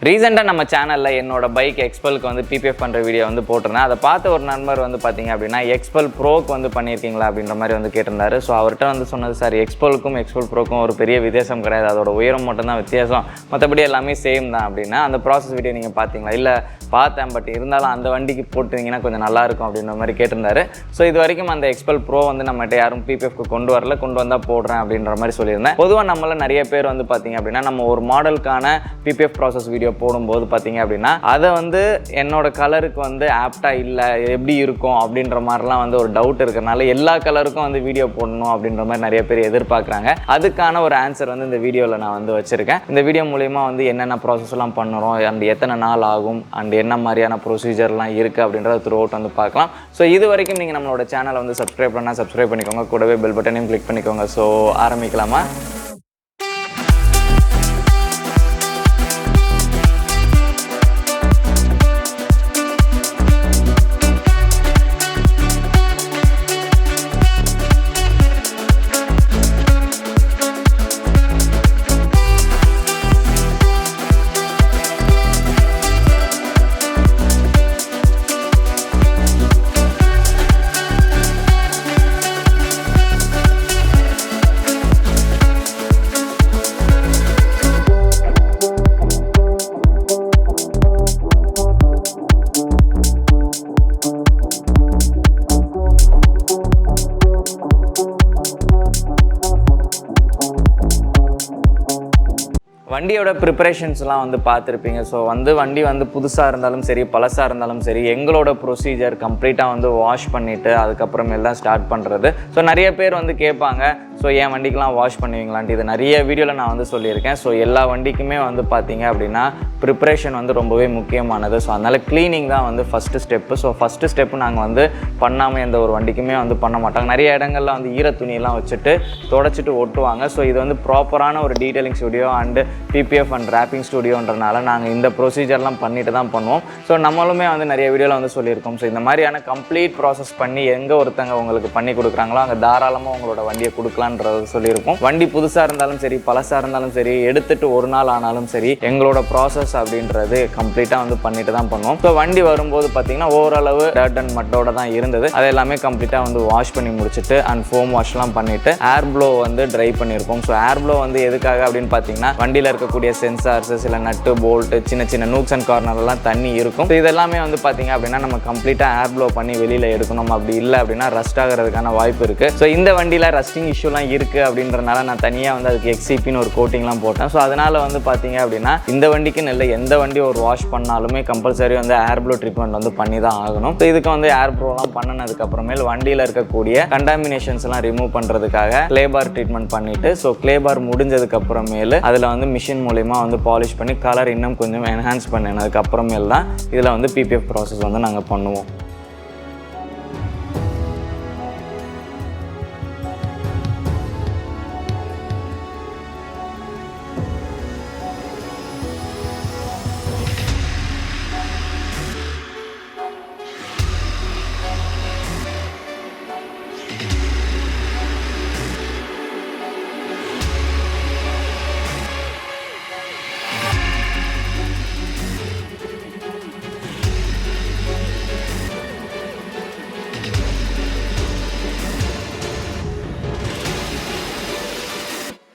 ரீசெண்டாக நம்ம சேனலில் என்னோட பைக் எக்ஸ்பல்க்கு வந்து பிபிஎஃப் பண்ணுற வீடியோ வந்து போட்டிருந்தேன். அதை பார்த்த ஒரு நண்பர் வந்து பார்த்தீங்க அப்படின்னா எக்ஸ்பல் ப்ரோக்கு வந்து பண்ணியிருக்கீங்களா அப்படின்ற மாதிரி வந்து கேட்டிருந்தாரு. ஸோ அவர்கிட்ட வந்து சொன்னது, சார் எக்ஸ்பல்க்கும் எக்ஸ்பல் ப்ரோக்கும் ஒரு பெரிய வித்தியாசம் கிடையாது, அதோட உயரம் மட்டும்தான் வித்தியாசம், மற்றபடி எல்லாமே சேம் தான் அப்படின்னா. அந்த ப்ராசஸ் வீடியோ நீங்கள் பார்த்தீங்களா? இல்லை பார்த்தேன், பட் இருந்தாலும் அந்த வண்டிக்கு போட்டிங்கன்னா கொஞ்சம் நல்லாயிருக்கும் அப்படின்ற மாதிரி கேட்டிருந்தாரு. ஸோ இது வரைக்கும் அந்த எக்ஸ்பல் ப்ரோ வந்து நம்மகிட்ட யாரும் பிபிஎஃப்க்கு கொண்டு வரல, கொண்டு வந்தால் போடுறேன் அப்படின்ற மாதிரி சொல்லியிருந்தேன். பொதுவாக நம்மள நிறைய பேர் வந்து பார்த்தீங்க அப்படின்னா நம்ம ஒரு மாடலுக்கான பிபிஎஃப் ப்ராசஸ் வீடியோ போடும்போது பார்த்தீங்க அப்படின்னா அதை வந்து என்னோட கலருக்கு வந்து ஆப்டா இல்லை, எப்படி இருக்கும் அப்படின்ற மாதிரிலாம் வந்து ஒரு டவுட் இருக்கிறனால எல்லா கலருக்கும் வந்து வீடியோ போடணும் அப்படின்ற மாதிரி நிறைய பேர் எதிர்பார்க்குறாங்க. அதுக்கான ஒரு ஆன்சர் வந்து இந்த வீடியோவில் நான் வந்து வச்சுருக்கேன். இந்த வீடியோ மூலிமா வந்து என்னென்ன ப்ராசஸ்லாம் பண்ணுறோம், அண்ட் எத்தனை நாள் ஆகும், அண்ட் என்ன மாதிரியான ப்ரொசீஜர்லாம் இருக்குது அப்படின்றத த்ரூ அவுட் வந்து பார்க்கலாம். ஸோ இது வரைக்கும் நீங்கள் நம்மளோட சேனலை வந்து சப்ஸ்கிரைப் பண்ணால் சப்ஸ்கிரைப் பண்ணிக்கோங்க, கூடவே பெல் பட்டனையும் கிளிக் பண்ணிக்கோங்க. ஸோ ஆரம்பிக்கலாமா? வண்டியோட ப்ரிப்பரேஷன்ஸ்லாம் வந்து பார்த்துருப்பீங்க. ஸோ வந்து வண்டி வந்து புதுசாக இருந்தாலும் சரி, பழசாக இருந்தாலும் சரி, எங்களோட ப்ரொசீஜர் கம்ப்ளீட்டாக வந்து வாஷ் பண்ணிவிட்டு அதுக்கப்புறமேல் தான் ஸ்டார்ட் பண்ணுறது. ஸோ நிறைய பேர் வந்து கேட்பாங்க, ஸோ என் வண்டிக்கெலாம் வாஷ் பண்ணுவீங்களான்ட்டு. இது நிறைய வீடியோவில் நான் வந்து சொல்லியிருக்கேன். ஸோ எல்லா வண்டிக்குமே வந்து பார்த்தீங்க அப்படின்னா ப்ரிப்பரேஷன் வந்து ரொம்பவே முக்கியமானது. ஸோ அதனால் க்ளீனிங் தான் வந்து first step. So first step நாங்கள் வந்து பண்ணாமல் எந்த ஒரு வண்டிக்குமே வந்து பண்ண மாட்டாங்க. நிறைய இடங்கள்ல வந்து ஈர துணியெல்லாம் வச்சுட்டு தொடச்சிட்டு ஒட்டுவாங்க. ஸோ இது வந்து ப்ராப்பரான ஒரு detailing studio and PPF and wrapping ஸ்டுடியோன்றனால நாங்கள் இந்த ப்ரொசீஜர்லாம் பண்ணிட்டு தான் பண்ணுவோம். ஸோ நம்மளுமே வந்து நிறைய வீடியோவில் வந்து சொல்லியிருக்கோம். ஸோ இந்த மாதிரியான கம்ப்ளீட் ப்ராசஸ் பண்ணி எங்கே ஒருத்தங்க உங்களுக்கு பண்ணி கொடுக்குறாங்களோ அங்கே தாராளமாக உங்களோட வண்டியை கொடுக்கலான்றது சொல்லியிருக்கோம். வண்டி புதுசாக இருந்தாலும் சரி, பழசாக இருந்தாலும் சரி, எடுத்துகிட்டு ஒரு நாள் ஆனாலும் சரி, எங்களோட ப்ராசஸ் அப்படின்றது கம்ப்ளீட்டாக வந்து பண்ணிட்டு தான் பண்ணுவோம். ஸோ வண்டி வரும்போது பார்த்தீங்கன்னா ஓரளவு டர்ட் அண்ட் மட்டோட தான் இருந்தது. அது எல்லாமே கம்ப்ளீட்டாக வந்து வாஷ் பண்ணி முடிச்சுட்டு அண்ட் ஃபோம் வாஷ்லாம் பண்ணிவிட்டு ஏர் ப்ளோ வந்து ட்ரை பண்ணியிருக்கோம். ஸோ ஏர் ப்ளோ வந்து எதுக்காக அப்படின்னு பார்த்தீங்கன்னா வண்டியில் இருக்கக்கூடிய சென்சார்ஸ், சில நட்டு போல்ட்டு, சின்ன சின்ன நூக்ஸ் அண்ட் கார்னர்லாம் தண்ணி இருக்கும். ஸோ இதெல்லாமே வந்து பார்த்தீங்க அப்படின்னா நம்ம கம்ப்ளீட்டாக ஏர் ப்ளோ பண்ணி வெளியில் எடுக்கணும். அப்படி இல்லை அப்படின்னா ரஸ்ட் ஆகிறதுக்கான வாய்ப்பு இருக்குது. ஸோ இந்த வண்டியில் ரஸ்டிங் இஷ்யூலாம் இருக்குது அப்படின்றனால நான் தனியாக வந்து அதுக்கு எக்ஸிபின்னு ஒரு கோட்டிங்லாம் போட்டேன். ஸோ அதனால் வந்து பார்த்தீங்க அப்படின்னா இந்த வண்டிக்குன்னு இல்லை, எந்த வண்டி ஒரு வாஷ் பண்ணாலுமே கம்பல்சரி வந்து ஏர் ப்ளோ ட்ரீட்மெண்ட் வந்து பண்ணி தான் ஆகணும். ஸோ இதுக்கு வந்து ஏர் ப்ளோலாம் பண்ணினதுக்கப்புறமேல் வண்டியில் இருக்கக்கூடிய கண்டாமினேஷன்ஸ்லாம் ரிமூவ் பண்ணுறதுக்காக க்ளே பார் ட்ரீட்மெண்ட் பண்ணிவிட்டு, ஸோ க்ளே பார் முடிஞ்சதுக்கப்புறமேல் அதில் வந்து மிஷின் மூலிமா வந்து பாலிஷ் பண்ணி கலர் இன்னும் கொஞ்சம் என்ஹான்ஸ் பண்ணினதுக்கு அப்புறமேல் தான் இதில் வந்து பிபிஎஃப் ப்ராசஸ் வந்து நாங்கள் பண்ணுவோம்.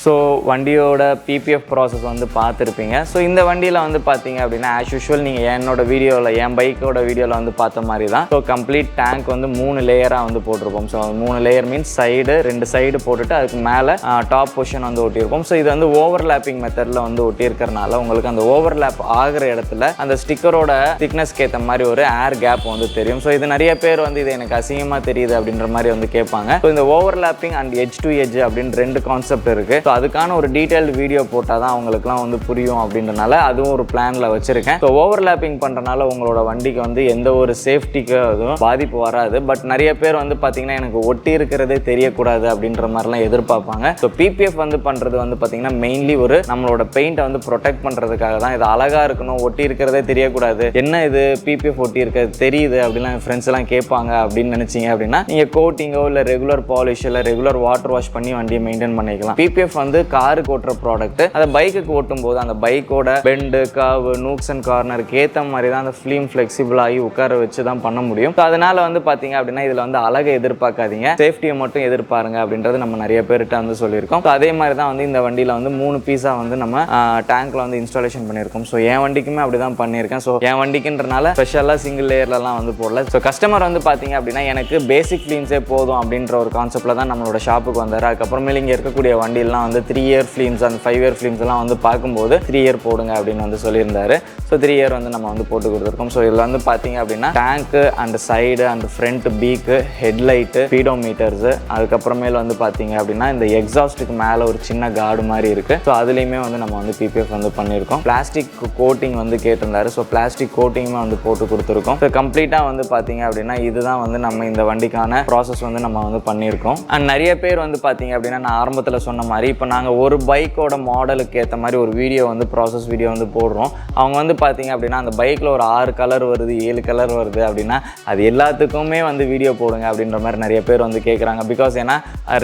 ஸோ வண்டியோட பிபிஎஃப் ப்ராசஸ் வந்து பார்த்துருப்பீங்க. ஸோ இந்த வண்டியில் வந்து பார்த்தீங்க அப்படின்னா ஆஸ் யூஷுவல் நீங்கள் என்னோட வீடியோவில், என் பைக்கோட வீடியோவில் வந்து பார்த்த மாதிரி தான். ஸோ கம்ப்ளீட் டேங்க் வந்து 3 லேயராக வந்து போட்டிருப்போம். So 3 layer means side 2 side போட்டுட்டு அதுக்கு மேலே டாப் பொசிஷன் வந்து ஒட்டியிருப்போம். ஸோ இது வந்து ஓவர்லேப்பிங் மெத்தடில் வந்து ஒட்டியிருக்கிறனால உங்களுக்கு அந்த ஓவர்லேப் ஆகிற இடத்துல அந்த ஸ்டிக்கரோட திக்னஸ்க்கு ஏற்ற மாதிரி ஒரு ஏர் கேப் வந்து தெரியும். ஸோ இது நிறைய பேர் வந்து இது எனக்கு அசிங்கமாக தெரியுது அப்படின்ற மாதிரி வந்து கேட்பாங்க. ஸோ இந்த overlapping and edge to edge அப்படின்னு 2 கான்செப்ட் இருக்குது. அதுக்கான ஒரு டீடைல்டு வீடியோ போட்டால் தான் அவங்களுக்குலாம் வந்து புரியும் அப்படின்றனால அதுவும் ஒரு பிளானில் வச்சுருக்கேன். ஸோ ஓவர்லேப்பிங் பண்ணுறனால உங்களோட வண்டிக்கு வந்து எந்த ஒரு சேஃப்டிக்கு அதுவும் பாதிப்பு வராது. பட் நிறைய பேர் வந்து பார்த்தீங்கன்னா எனக்கு ஒட்டி இருக்கிறதே தெரியக்கூடாது அப்படின்ற மாதிரிலாம் எதிர்பார்ப்பாங்க. ஸோ பிபிஎஃப் வந்து பண்ணுறது வந்து பார்த்தீங்கன்னா மெயின்லி ஒரு நம்மளோட பெயிண்ட்டை வந்து ப்ரொடெக்ட் பண்ணுறதுக்காக தான். இது அழகாக இருக்கணும், ஒட்டி இருக்கிறதே தெரியக்கூடாது, என்ன இது பிபிஎஃப் ஒட்டி இருக்கிறது தெரியுது அப்படிலாம் என் ஃப்ரெண்ட்ஸ் எல்லாம் கேட்பாங்க அப்படின்னு நினச்சிங்க அப்படின்னா நீங்கள் கோட்டிங்கோ இல்லை ரெகுலர் பாலிஷ் இல்லை ரெகுலர் வாட்டர் வாஷ் பண்ணி வண்டியை மெயின்டைன் பண்ணிக்கலாம். பிபிஎஃப் வந்து காருக்கு ஓட்டுற ப்ராடக்ட். அதை பைக்குக்கு ஓட்டும் போது அந்த பைக்கோட பெண்டு கர்வ் நூக்ஸ் அண்ட் கார்னருக்கு ஏற்ற மாதிரி தான் அந்த ஃபிலிம் ஃப்ளெக்சிபிள் ஆகி உட்கார வச்சு தான் பண்ண முடியும். ஸோ அதனால வந்து பார்த்தீங்க அப்படின்னா இதில் வந்து அழகை எதிர்பார்க்காதீங்க, சேஃப்டியை மட்டும் எதிர்பாருங்க அப்படின்றது நம்ம நிறைய பேர்கிட்ட வந்து சொல்லியிருக்கோம். ஸோ அதே மாதிரி தான் வந்து இந்த வண்டியில் வந்து 3 பீஸாக வந்து நம்ம டேங்க்ல வந்து இன்ஸ்டாலேஷன் பண்ணியிருக்கோம். ஸோ என் வண்டிக்குமே அப்படி தான் பண்ணியிருக்கேன். ஸோ என் வண்டிக்குன்றனால ஸ்பெஷலாக சிங்கிள் லேயர்லலாம் வந்து போடல. ஸோ கஸ்டமர் வந்து பார்த்தீங்க அப்படின்னா எனக்கு பேசிக் ஃபிலிம்ஸே போதும் அப்படின்ற ஒரு கான்செப்டில் தான் நம்மளோட ஷாப்புக்கு வந்தார். அதுக்கப்புறமேல இங்கே இருக்கக்கூடிய வண்டியெல்லாம் வந்து 3 இயர் ஃபிலிம்ஸ் அந்த 5 இயர் ஃபிலிம்ஸ் எல்லாம் வந்து பார்க்கும்போது 3 இயர் போடுங்க அப்படின்னு வந்து சொல்லியிருந்தாரு. ஸோ 3 இயர் வந்து நம்ம வந்து போட்டு கொடுத்துருக்கோம். ஸோ இதில் வந்து பார்த்தீங்க அப்படின்னா tank and side and front beak headlight speedometers அதுக்கப்புறமேல வந்து பார்த்தீங்க அப்படின்னா இந்த எக்ஸாஸ்ட்டுக்கு மேலே ஒரு சின்ன கார்டு மாதிரி இருக்குது. ஸோ அதுலேயுமே வந்து நம்ம வந்து பிபிஎஃப் வந்து பண்ணியிருக்கோம். பிளாஸ்டிக் கோட்டிங் வந்து கேட்டிருந்தாரு. ஸோ பிளாஸ்டிக் கோட்டிங்குமே வந்து போட்டு கொடுத்துருக்கோம். ஸோ கம்ப்ளீட்டாக வந்து பார்த்தீங்க அப்படின்னா இதுதான் வந்து நம்ம இந்த வண்டிக்கான ப்ராசஸ் வந்து நம்ம வந்து பண்ணியிருக்கோம். அண்ட் நிறைய பேர் வந்து பார்த்தீங்க அப்படின்னா நான் ஆரம்பத்தில் சொன்ன மாதிரி இப்போ நாங்கள் ஒரு பைக்கோட மாடலுக்கு ஏற்ற மாதிரி ஒரு வீடியோ வந்து ப்ராசஸ் வீடியோ வந்து போடுறோம். அவங்க வந்து பார்த்தீங்க அப்படின்னா அந்த பைக்கில் ஒரு 6 கலர் வருது 7 கலர் வருது அப்படின்னா அது எல்லாத்துக்குமே வந்து வீடியோ போடுங்க அப்படின்ற மாதிரி நிறைய பேர் வந்து கேட்குறாங்க. பிகாஸ் ஏன்னா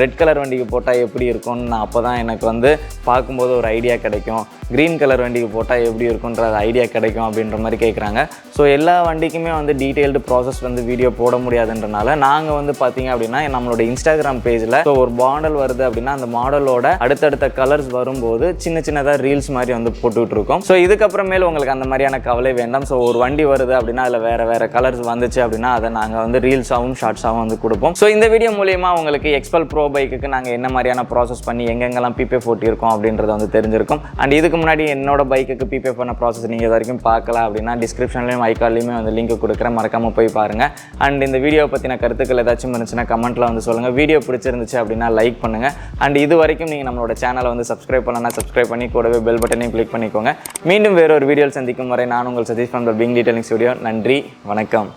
ரெட் கலர் வண்டிக்கு போட்டால் எப்படி இருக்கும்னு நான் அப்போ தான் எனக்கு வந்து பார்க்கும்போது ஒரு ஐடியா கிடைக்கும், க்ரீன் கலர் வண்டிக்கு போட்டால் எப்படி இருக்குன்ற ஐடியா கிடைக்கும் அப்படின்ற மாதிரி கேட்குறாங்க. ஸோ எல்லா வண்டிக்குமே வந்து டீட்டெயில்டு ப்ராசஸ் வந்து வீடியோ போட முடியாதுன்றனால நாங்கள் வந்து பார்த்தீங்க அப்படின்னா நம்மளோட இன்ஸ்டாகிராம் பேஜில் ஸோ ஒரு மாடல் வருது அப்படின்னா அந்த மாடலோட அடுத்தடுத்த கலர்ஸ் வரும்போது சின்ன சின்னதாக ரீல்ஸ் மாதிரி வந்து போட்டுக்கிட்டு இருக்கோம். ஸோ இதுக்கப்புறமேல உங்களுக்கு அந்த மாதிரியான கவலை வேண்டாம். ஸோ ஒரு வண்டி வருது அப்படின்னா அதில் வேறு கலர்ஸ் வந்துச்சு அப்படின்னா அதை நாங்கள் வந்து ரீல்ஸாகவும் ஷார்ட்ஸாகவும் வந்து கொடுப்போம். ஸோ இந்த வீடியோ மூலியமாக உங்களுக்கு எக்ஸ்பல் ப்ரோ பைக்குக்கு நாங்கள் என்ன மாதிரியான ப்ராசஸ் பண்ணி எங்கெங்கெல்லாம் பிபிஎஃப் ஓட்டியிருக்கோம் அப்படின்றத வந்து தெரிஞ்சிருக்கும். அண்ட் இதுக்கு முன்னாடி என்னோட பைக்குக்கு பிபிஎஃப் பண்ண ப்ராசஸ் நீங்கள் இது வரைக்கும் பார்க்கலாம் அப்படின்னா டிஸ்கிரிப்ஷன்லேயும் ஐகார்லையுமே வந்து லிங்க் கொடுக்குறேன், மறக்காமல் போய் பாருங்கள். அண்ட் இந்த வீடியோ பற்றின கருத்துக்கள் ஏதாச்சும் இருந்துச்சுன்னா கமெண்ட்டில் வந்து சொல்லுங்கள். வீடியோ பிடிச்சிருந்துச்சு அப்படின்னா லைக் பண்ணுங்கள். அண்ட் இது வரைக்கும் நீங்கள் நம்மளோட சேனலை வந்து சப்ஸ்கிரைப் பண்ணலன்னா சப்ஸ்கிரைப் பண்ணி கூடவே பெல் பட்டனையும் கிளிக் பண்ணிக்கோங்க. மீண்டும் வேறொரு வீடியோவில் சந்திக்கும் வரை நான் உங்கள் Satish from the Bling Detailing Studio. நன்றி, வணக்கம்.